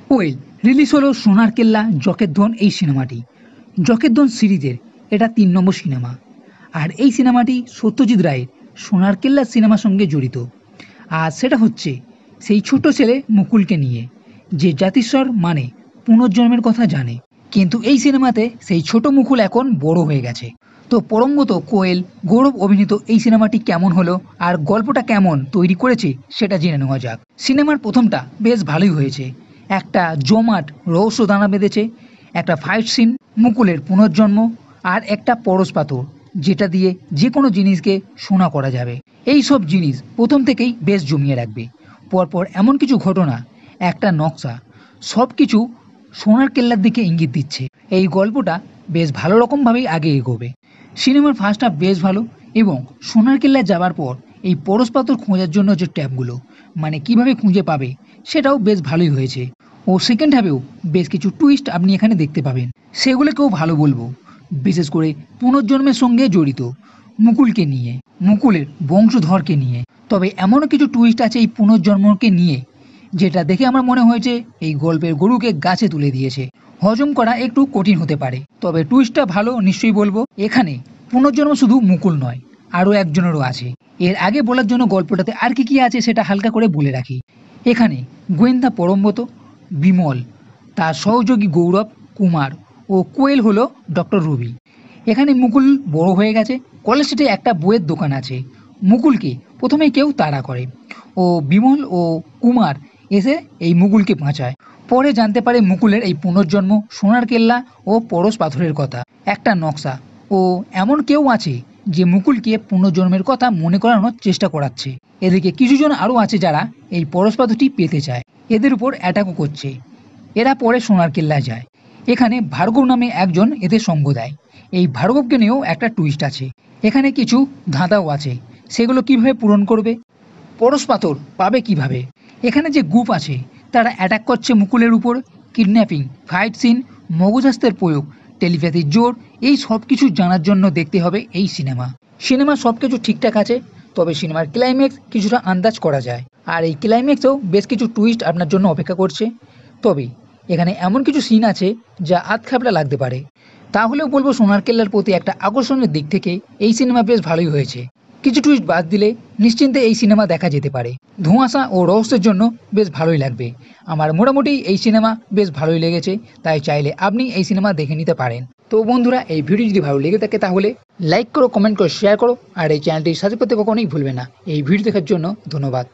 Well release হলো সোনার কেল্লা জকের এই সিনেমাটি। জকের সিরিজের এটা ৩ নম্বর সিনেমা। আর এই সিনেমাটি সত্যজিৎ রায়ের সোনার কেল্লার সিনেমার সঙ্গে জড়িত। আর সেটা হচ্ছে সেই ছোট ছেলে মুকুলকে নিয়ে, যে জাতিস্বর মানে পুনর্জন্মের কথা জানে, কিন্তু এই সিনেমাতে সেই ছোট মুকুল এখন বড় হয়ে গেছে। তো পরমগত কোয়েল গৌরব অভিনীত এই সিনেমাটি কেমন হলো আর গল্পটা কেমন তৈরি করেছে সেটা জেনে নেওয়া যাক। সিনেমার প্রথমটা বেশ ভালোই হয়েছে, একটা জমাট রহস্য দানা বেঁধেছে, একটা ফাইট সিন, মুকুলের পুনর্জন্ম, আর একটা পরশ পাথর যেটা দিয়ে যে কোনো জিনিসকে সোনা করা যাবে। এই সব জিনিস প্রথম থেকেই বেশ জমিয়ে রাখবে। পরপর এমন কিছু ঘটনা, একটা নকশা, সব কিছু সোনার কেল্লার দিকে ইঙ্গিত দিচ্ছে। এই গল্পটা বেশ ভালো রকমভাবেই আগে এগোবে। সিনেমার ফার্স্ট হাফ বেশ ভালো, এবং সোনার কেল্লায় যাওয়ার পর এই পরশ পাথর খোঁজার জন্য যে ট্যাবগুলো মানে কিভাবে খুঁজে পাবে সেটাও বেশ ভালোই হয়েছে। ও সেকেন্ড হাফেও বেশ কিছু টুইস্ট আপনি এখানে দেখতে পাবেন, সেগুলোকেও ভালো বলবো। বিশেষ করে পুনর্জন্মের সঙ্গে জড়িত মুকুলকে নিয়ে, মুকুলের বংশধরকে নিয়ে। তবে এমনও কিছু টুইস্ট আছে এই পুনর্জন্মকে নিয়ে যেটা দেখে আমার মনে হয়েছে এই গল্পের গরুকে গাছে তুলে দিয়েছে। হজম করা একটু কঠিন হতে পারে, তবে টুইস্টটা ভালো নিশ্চয়ই বলবো। এখানে পুনর্জন্ম শুধু মুকুল নয়, আরও একজনেরও আছে। এর আগে বলার জন্য গল্পটাতে আর কি আছে সেটা হালকা করে বলে রাখি। এখানে গোয়েন্দা পরমব্রত, বিমল, তার সহযোগী গৌরব, কুমার ও কোয়েল হলো ডক্টর রবি। এখানে মুকুল বড় হয়ে গেছে, কলেজ স্ট্রিটে একটা বইয়ের দোকান আছে। মুকুলকে প্রথমে কেউ তাড়া করে, ও বিমল ও কুমার এসে এই মুকুলকে বাঁচায়। পরে জানতে পারে মুকুলের এই পুনর্জন্ম, সোনার কেল্লা ও পরশ পাথরের কথা, একটা নকশা, ও এমন কেউ আছে যে মুকুলকে পুনর্জন্মের কথা মনে করানোর চেষ্টা করাচ্ছে। এদিকে কিছুজন আরও আছে যারা এই পরশ পাথরটি পেতে চায়, এদের উপর অ্যাটাকও করছে। এরা পরে সোনার কেল্লায় যায়। এখানে ভার্গব নামে একজন এদের সঙ্গ দেয়। এই ভার্গবকে নিয়েও একটা টুইস্ট আছে। এখানে কিছু ধাঁধাও আছে, সেগুলো কিভাবে পূরণ করবে, পরশ পাথর পাবে কিভাবে। এখানে যে গ্রুপ আছে তারা অ্যাটাক করছে মুকুলের উপর, কিডন্যাপিং, ফাইট সিন, মগজাস্তের প্রয়োগ, টেলিপ্যাথির জোর, এই সব কিছু জানার জন্য দেখতে হবে এই সিনেমা সব কিছু ঠিকঠাক আছে, তবে সিনেমার ক্লাইম্যাক্স কিছুটা আন্দাজ করা যায়। আর এই ক্লাইম্যাক্সেও বেশ কিছু টুইস্ট আপনার জন্য অপেক্ষা করছে। তবে এখানে এমন কিছু সিন আছে যা আধখাবলা লাগতে পারে। তাহলেও বলবো সোনার কেল্লার প্রতি একটা আকর্ষণের দিক থেকে এই সিনেমা বেশ ভালোই হয়েছে। কিছু টুইস্ট বাদ দিলে নিশ্চিন্তে এই সিনেমা দেখা যেতে পারে। ধোঁয়াশা ও রহস্যের জন্য বেশ ভালোই লাগবে। আমার মোটামুটি এই সিনেমা বেশ ভালোই লেগেছে, তাই চাইলে আপনি এই সিনেমা দেখে নিতে পারেন। তো বন্ধুরা, এই ভিডিও যদি ভালো লেগে থাকে তাহলে লাইক করো, কমেন্ট করো, শেয়ার করো, আর এই চ্যানেলটি সাবস্ক্রাইব করতে কখনোই ভুলবে না। এই ভিডিও দেখার জন্য ধন্যবাদ।